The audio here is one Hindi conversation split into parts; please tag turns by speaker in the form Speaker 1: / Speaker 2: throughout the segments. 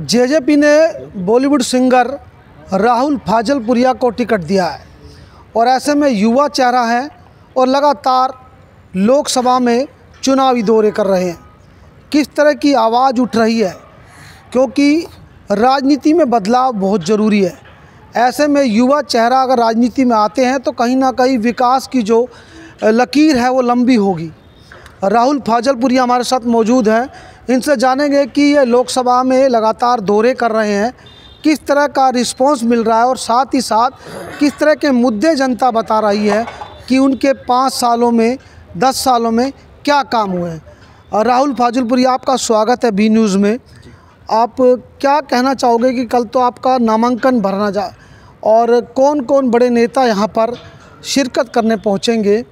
Speaker 1: जेजेपी ने बॉलीवुड सिंगर राहुल फाजलपुरिया को टिकट दिया है और ऐसे में युवा चेहरा है और लगातार लोकसभा में चुनावी दौरे कर रहे हैं। किस तरह की आवाज़ उठ रही है, क्योंकि राजनीति में बदलाव बहुत ज़रूरी है। ऐसे में युवा चेहरा अगर राजनीति में आते हैं तो कहीं ना कहीं विकास की जो लकीर है वो लंबी होगी। राहुल फाजलपुरिया हमारे साथ मौजूद हैं, इनसे जानेंगे कि ये लोकसभा में लगातार दौरे कर रहे हैं, किस तरह का रिस्पांस मिल रहा है और साथ ही साथ किस तरह के मुद्दे जनता बता रही है कि उनके 5 सालों में 10 सालों में क्या काम हुए हैं। राहुल फाजलपुरिया, आपका स्वागत है बी न्यूज़ में। आप क्या कहना चाहोगे कि कल तो आपका नामांकन भरना जा और कौन कौन बड़े नेता यहाँ पर शिरकत करने पहुँचेंगे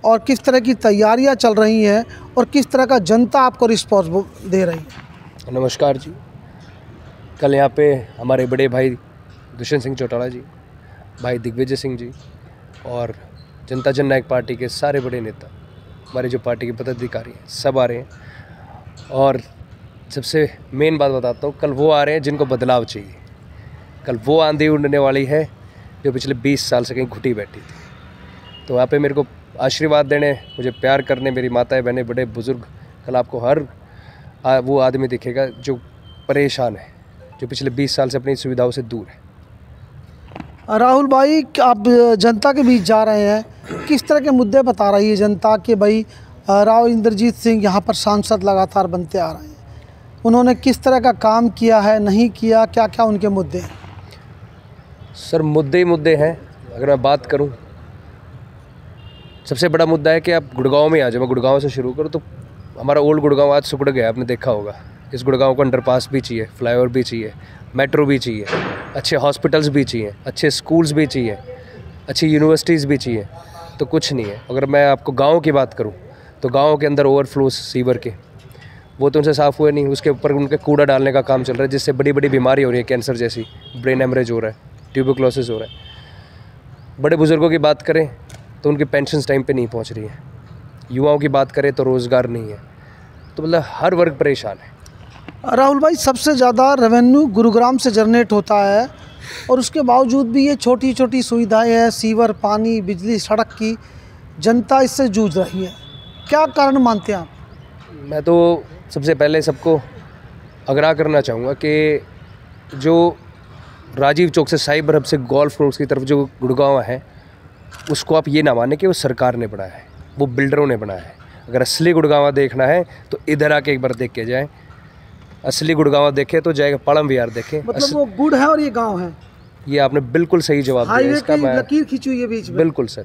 Speaker 1: और किस तरह की तैयारियाँ चल रही हैं और किस तरह का जनता आपको रिस्पॉन्स दे रही है?
Speaker 2: नमस्कार जी। कल यहाँ पे हमारे बड़े भाई दुष्यंत सिंह चौटाला जी, भाई दिग्विजय सिंह जी और जनता जन नायक पार्टी के सारे बड़े नेता, हमारे जो पार्टी के पदाधिकारी हैं, सब आ रहे हैं। और सबसे मेन बात बताता हूँ, कल वो आ रहे हैं जिनको बदलाव चाहिए। कल वो आंधी उड़ने वाली है जो पिछले 20 साल से कहीं घुटी बैठी थी। तो वहाँ पे मेरे को आशीर्वाद देने, मुझे प्यार करने मेरी माताएं बहनें, बड़े बुज़ुर्ग, कल आपको हर वो आदमी दिखेगा जो परेशान है, जो पिछले 20 साल से अपनी सुविधाओं से दूर है।
Speaker 1: राहुल भाई, आप जनता के बीच जा रहे हैं, किस तरह के मुद्दे बता रही है जनता कि भाई राव इंद्रजीत सिंह यहाँ पर सांसद लगातार बनते आ रहे हैं, उन्होंने किस तरह का काम किया है, नहीं किया, क्या क्या उनके मुद्दे हैं?
Speaker 2: सर, मुद्दे ही मुद्दे हैं। अगर मैं बात करूं, सबसे बड़ा मुद्दा है कि आप गुड़गांव में आ जाओ। मैं गुड़गांव से शुरू करूं तो हमारा ओल्ड गुड़गांव आज सिकुड़ गया, आपने देखा होगा। इस गुड़गांव को अंडरपास भी चाहिए, फ्लाईओवर भी चाहिए, मेट्रो भी चाहिए, अच्छे हॉस्पिटल्स भी चाहिए, अच्छे स्कूल्स भी चाहिए, अच्छी यूनिवर्सिटीज़ भी चाहिए। तो कुछ नहीं है। अगर मैं आपको गाँव की बात करूँ तो गाँव के अंदर ओवरफ्लो सीवर के, वो तो उनसे साफ़ हुए नहीं। उसके ऊपर उनके कूड़ा डालने का काम चल रहा है, जिससे बड़ी बड़ी बीमारी हो रही है, कैंसर जैसी, ब्रेन हेमरेज हो रहा है, ट्यूबरक्लोसिस हो रहा है। बड़े बुज़ुर्गों की बात करें तो उनकी पेंशन टाइम पे नहीं पहुंच रही है। युवाओं की बात करें तो रोज़गार नहीं है। तो मतलब हर वर्ग परेशान है।
Speaker 1: राहुल भाई, सबसे ज़्यादा रेवेन्यू गुरुग्राम से जनरेट होता है और उसके बावजूद भी ये छोटी छोटी सुविधाएं हैं, सीवर, पानी, बिजली, सड़क की, जनता इससे जूझ रही है। क्या कारण मानते हैं आप?
Speaker 2: मैं तो सबसे पहले सबको आग्रह करना चाहूँगा कि जो राजीव चौक से साइबर हब से गोल्फ कोर्स की तरफ जो गुड़गांव है, उसको आप ये ना माने कि वो सरकार ने बनाया है, वो बिल्डरों ने बनाया है। अगर असली गुड़गांव देखना है तो इधर आके एक बार देख के जाएं। असली गुड़गांव देखे तो जाएगा पालम विहार देखें।
Speaker 1: मतलब वो गुड़ है और ये गांव है।
Speaker 2: ये आपने बिल्कुल सही जवाब दिया इसका। मैं
Speaker 1: लकीर खींची हुई है बीच में।
Speaker 2: बिल्कुल सर,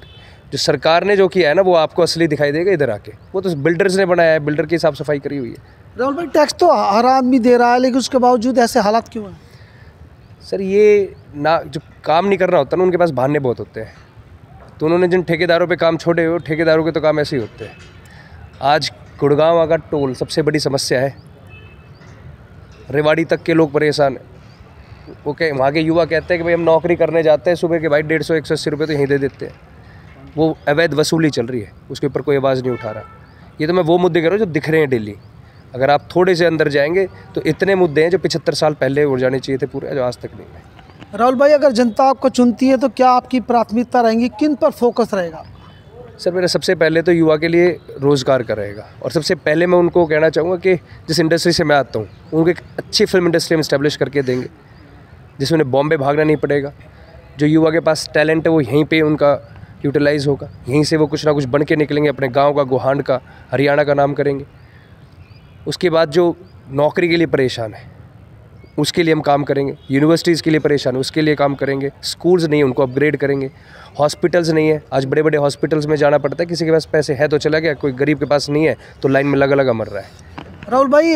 Speaker 2: जो सरकार ने जो किया है ना, वो आपको असली दिखाई देगा इधर आके। वो तो बिल्डर्स ने बनाया है, बिल्डर की साफ सफाई करी हुई है।
Speaker 1: राहुल भाई, टैक्स तो हर आदमी दे रहा है, लेकिन उसके बावजूद ऐसे हालात क्यों हैं?
Speaker 2: सर, ये ना, जो काम नहीं करना होता ना, उनके पास बहाने बहुत होते हैं। तो उन्होंने जिन ठेकेदारों पे काम छोड़े हुए, ठेकेदारों के तो काम ऐसे ही होते हैं। आज गुड़गांव का टोल सबसे बड़ी समस्या है। रेवाड़ी तक के लोग परेशान हैं। वो कह, वहाँ के युवा कहते हैं कि भाई हम नौकरी करने जाते हैं सुबह के, भाई 150-180 रुपये तो यहीं दे देते हैं। वो अवैध वसूली चल रही है, उसके ऊपर कोई आवाज़ नहीं उठा रहा। ये तो मैं वो मुद्दे कह रहा हूँ जो दिख रहे हैं डेली। अगर आप थोड़े से अंदर जाएंगे तो इतने मुद्दे हैं जो 75 साल पहले हो जाने चाहिए थे पूरे, जो आज तक नहीं है।
Speaker 1: राहुल भाई, अगर जनता आपको चुनती है तो क्या आपकी प्राथमिकता रहेंगी, किन पर फोकस रहेगा?
Speaker 2: सर, मेरा सबसे पहले तो युवा के लिए रोज़गार का रहेगा। और सबसे पहले मैं उनको कहना चाहूँगा कि जिस इंडस्ट्री से मैं आता हूँ, उनको एक अच्छी फिल्म इंडस्ट्री में इस्टेब्लिश करके देंगे, जिसमें उन्हें बॉम्बे भागना नहीं पड़ेगा। जो युवा के पास टैलेंट है वो यहीं पे उनका यूटिलाइज़ होगा, यहीं से वो कुछ ना कुछ बन के निकलेंगे, अपने गाँव का, गोहांड का, हरियाणा का नाम करेंगे। उसके बाद जो नौकरी के लिए परेशान है उसके लिए हम काम करेंगे। यूनिवर्सिटीज़ के लिए परेशान है, उसके लिए काम करेंगे। स्कूल्स नहीं है, उनको अपग्रेड करेंगे। हॉस्पिटल्स नहीं है, आज बड़े बड़े हॉस्पिटल्स में जाना पड़ता है, किसी के पास पैसे है तो चला गया, कोई गरीब के पास नहीं है तो लाइन में लगा लगा मर रहा है।
Speaker 1: राहुल भाई,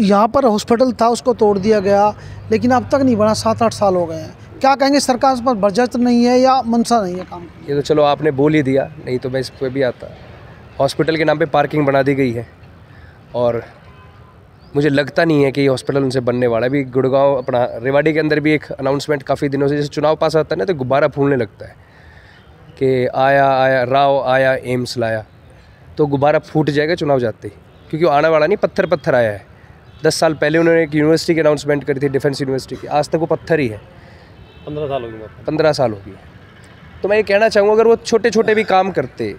Speaker 1: यहाँ पर हॉस्पिटल था, उसको तोड़ दिया गया, लेकिन अब तक नहीं बना, 7-8 साल हो गए हैं। क्या कहेंगे, सरकार पर बजट नहीं है या मनसा नहीं है काम?
Speaker 2: ये तो चलो आपने बोल ही दिया, नहीं तो मैं इस पर भी आता। हॉस्पिटल के नाम पे पार्किंग बना दी गई है और मुझे लगता नहीं है कि ये हॉस्पिटल उनसे बनने वाला है। अभी गुड़गांव, अपना रेवाड़ी के अंदर भी एक अनाउंसमेंट काफ़ी दिनों से, जैसे चुनाव पास आता है ना तो गुब्बारा फूलने लगता है कि आया आया राव आया, एम्स लाया, तो गुब्बारा फूट जाएगा चुनाव जाते ही, क्योंकि वो आने वाला नहीं, पत्थर पत्थर आया है। 10 साल पहले उन्होंने एक यूनिवर्सिटी की अनाउंसमेंट करी थी, डिफेंस यूनिवर्सिटी की, आज तक वो पत्थर ही है।
Speaker 3: 15 साल हो गए।
Speaker 2: 15 साल हो गए। तो मैं ये कहना चाहूँगा, अगर वो छोटे छोटे भी काम करते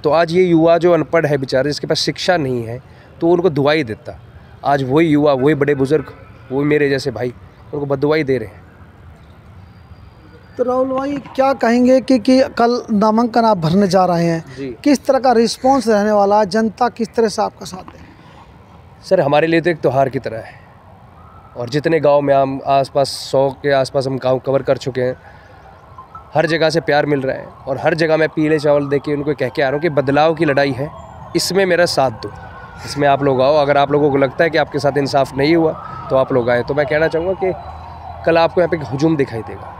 Speaker 2: तो आज ये युवा जो अनपढ़ है बेचारे, जिसके पास शिक्षा नहीं है, तो उनको दुआ ही देता। आज वही युवा, वही बड़े बुजुर्ग, वही मेरे जैसे भाई उनको बददुआ ही दे रहे हैं।
Speaker 1: तो राहुल भाई क्या कहेंगे कि कल नामांकन आप भरने जा रहे हैं
Speaker 2: जी।
Speaker 1: किस तरह का रिस्पांस रहने वाला है, जनता किस तरह से आपका साथ दें?
Speaker 2: सर हमारे लिए तो एक त्यौहार की तरह है, और जितने गांव में हम आसपास 100 के आसपास हम गांव कवर कर चुके हैं, हर जगह से प्यार मिल रहा है, और हर जगह मैं पीले चावल दे के उनको कह के आ रहा हूँ कि बदलाव की लड़ाई है, इसमें मेरा साथ दो, इसमें आप लोग आओ। अगर आप लोगों को लगता है कि आपके साथ इंसाफ नहीं हुआ तो आप लोग आए। तो मैं कहना चाहूँगा कि कल आपको यहाँ पे एक हुजूम दिखाई देगा,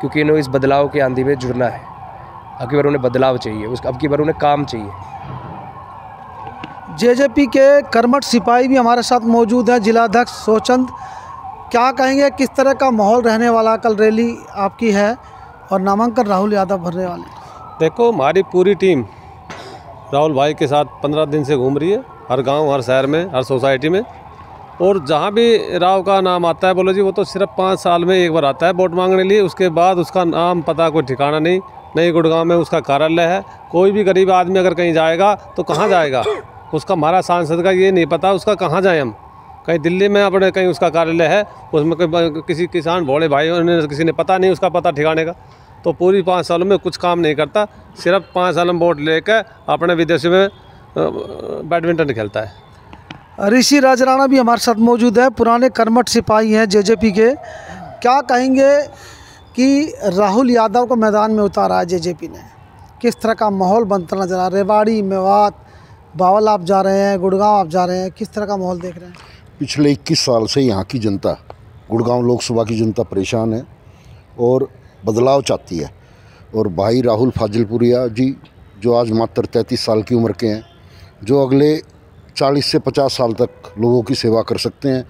Speaker 2: क्योंकि इन्हें इस बदलाव की आंधी में जुड़ना है। अब की बार उन्हें बदलाव चाहिए, अब की बार उन्हें काम चाहिए।
Speaker 1: जेजेपी के कर्मठ सिपाही भी हमारे साथ मौजूद हैं, जिलाध्यक्ष सोचंद। क्या कहेंगे किस तरह का माहौल रहने वाला, कल रैली आपकी है और नामांकन राहुल यादव भरने वाले?
Speaker 3: देखो, हमारी पूरी टीम राहुल भाई के साथ 15 दिन से घूम रही है, हर गांव, हर शहर में, हर सोसाइटी में। और जहां भी राव का नाम आता है, बोलो जी, वो तो सिर्फ 5 साल में एक बार आता है वोट मांगने लिए। उसके बाद उसका नाम पता कोई ठिकाना नहीं। नई गुड़गांव में उसका कार्यालय है। कोई भी गरीब आदमी अगर कहीं जाएगा तो कहाँ जाएगा, उसका, हमारा सांसद का ये नहीं पता उसका कहाँ जाए। हम कहीं दिल्ली में अपने कहीं उसका कार्यालय है, उसमें किसी किसान भोले भाई ने, किसी ने पता नहीं उसका पता ठिकाने का। तो पूरी 5 सालों में कुछ काम नहीं करता, सिर्फ 5 साल में वोट लेकर अपने विदेश में बैडमिंटन खेलता है।
Speaker 1: ऋषि राजराणा भी हमारे साथ मौजूद है, पुराने कर्मठ सिपाही हैं जेजेपी के। क्या कहेंगे कि राहुल यादव को मैदान में उतारा है जेजेपी ने, किस तरह का माहौल बनता नजर आ रहा है? रेवाड़ी, मेवात, बावल आप जा रहे हैं, गुड़गांव आप जा रहे हैं, किस तरह का माहौल देख रहे हैं?
Speaker 4: पिछले 21 साल से यहाँ की जनता, गुड़गांव लोकसभा की जनता परेशान है और बदलाव चाहती है। और भाई राहुल फाजलपुरिया जी, जो आज मात्र 33 साल की उम्र के हैं, जो अगले 40 से 50 साल तक लोगों की सेवा कर सकते हैं,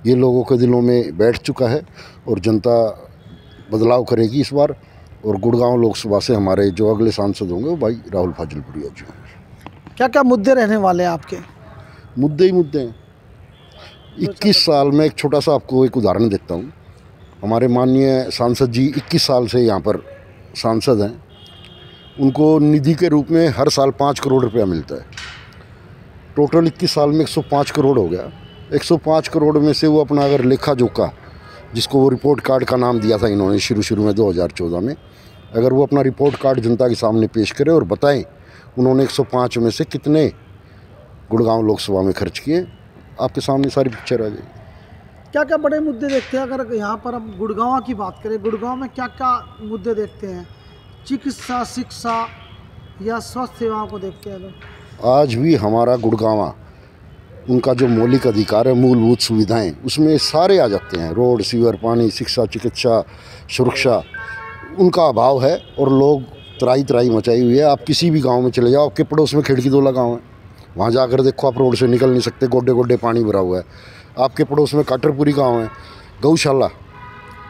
Speaker 4: ये लोगों के दिलों में बैठ चुका है और जनता बदलाव करेगी इस बार। और गुड़गांव लोकसभा से हमारे जो अगले सांसद होंगे वो भाई राहुल फाजलपुरिया जी होंगे।
Speaker 1: क्या क्या मुद्दे रहने वाले हैं आपके?
Speaker 4: मुद्दे ही मुद्दे हैं। 21 साल में एक छोटा सा आपको एक उदाहरण देता हूँ। हमारे माननीय सांसद जी 21 साल से यहाँ पर सांसद हैं। उनको निधि के रूप में हर साल 5 करोड़ रुपया मिलता है। टोटल 21 साल में 105 करोड़ हो गया। 105 करोड़ में से वो अपना अगर लेखा जोखा, जिसको वो रिपोर्ट कार्ड का नाम दिया था इन्होंने शुरू में 2014 में, अगर वो अपना रिपोर्ट कार्ड जनता के सामने पेश करें और बताएं उन्होंने 105 में से कितने गुड़गांव लोकसभा में खर्च किए, आपके सामने सारी पिक्चर आ जाएगी।
Speaker 1: क्या क्या बड़े मुद्दे देखते हैं? अगर यहाँ पर हम गुड़गांव की बात करें, गुड़गांव में क्या क्या मुद्दे देखते हैं? चिकित्सा, शिक्षा या स्वास्थ्य सेवाओं को देखते हैं लोग?
Speaker 4: आज भी हमारा गुड़गांव, उनका जो मौलिक अधिकार है, मूलभूत सुविधाएं, उसमें सारे आ जाते हैं। रोड, सीवर, पानी, शिक्षा, चिकित्सा, सुरक्षा, उनका अभाव है और लोग त्राही मचाई हुई है। आप किसी भी गांव में चले जाओ, आपके पड़ोस में खिड़कीदोला गांव है, वहाँ जाकर देखो, आप रोड से निकल नहीं सकते, गोड्डे गोड्डे पानी भरा हुआ है। आपके पड़ोस में काटरपुरी गांव है। गौशाला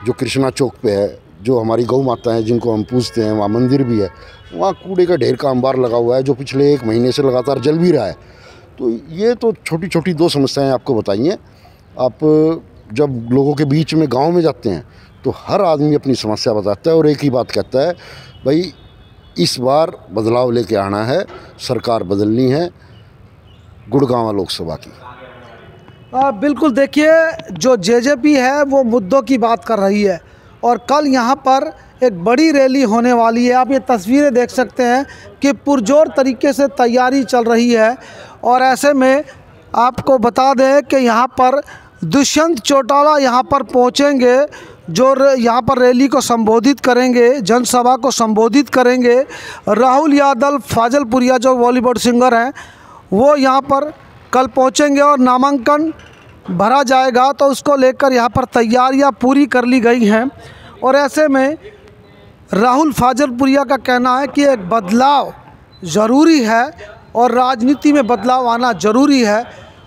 Speaker 4: जो कृष्णा चौक पे है, जो हमारी गौ माता है जिनको हम पूजते हैं, वहाँ मंदिर भी है, वहाँ कूड़े का ढेर का अंबार लगा हुआ है जो पिछले 1 महीने से लगातार जल भी रहा है। तो ये तो छोटी छोटी 2 समस्याएं आपको बताई हैं। आप जब लोगों के बीच में गांव में जाते हैं तो हर आदमी अपनी समस्या बताता है और एक ही बात कहता है, भाई इस बार बदलाव लेके आना है, सरकार बदलनी है गुड़गांव लोकसभा की।
Speaker 1: बिल्कुल, देखिए जो जेजेपी है वो मुद्दों की बात कर रही है और कल यहाँ पर एक बड़ी रैली होने वाली है। आप ये तस्वीरें देख सकते हैं कि पुरजोर तरीके से तैयारी चल रही है। और ऐसे में आपको बता दें कि यहाँ पर दुष्यंत चौटाला यहाँ पर पहुँचेंगे, जो यहाँ पर रैली को संबोधित करेंगे, जनसभा को संबोधित करेंगे। राहुल यादव फाजलपुरिया जो बॉलीवुड सिंगर हैं वो यहाँ पर कल पहुँचेंगे और नामांकन भरा जाएगा, तो उसको लेकर यहाँ पर तैयारियाँ पूरी कर ली गई हैं। और ऐसे में राहुल फाजलपुरिया का कहना है कि एक बदलाव ज़रूरी है और राजनीति में बदलाव आना ज़रूरी है,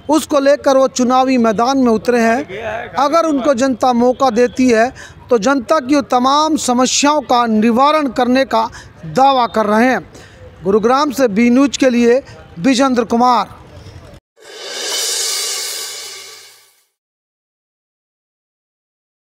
Speaker 1: उसको लेकर वो चुनावी मैदान में उतरे हैं। अगर उनको जनता मौका देती है तो जनता की तमाम समस्याओं का निवारण करने का दावा कर रहे हैं। गुरुग्राम से बी न्यूज़ के लिए विजेंद्र कुमार।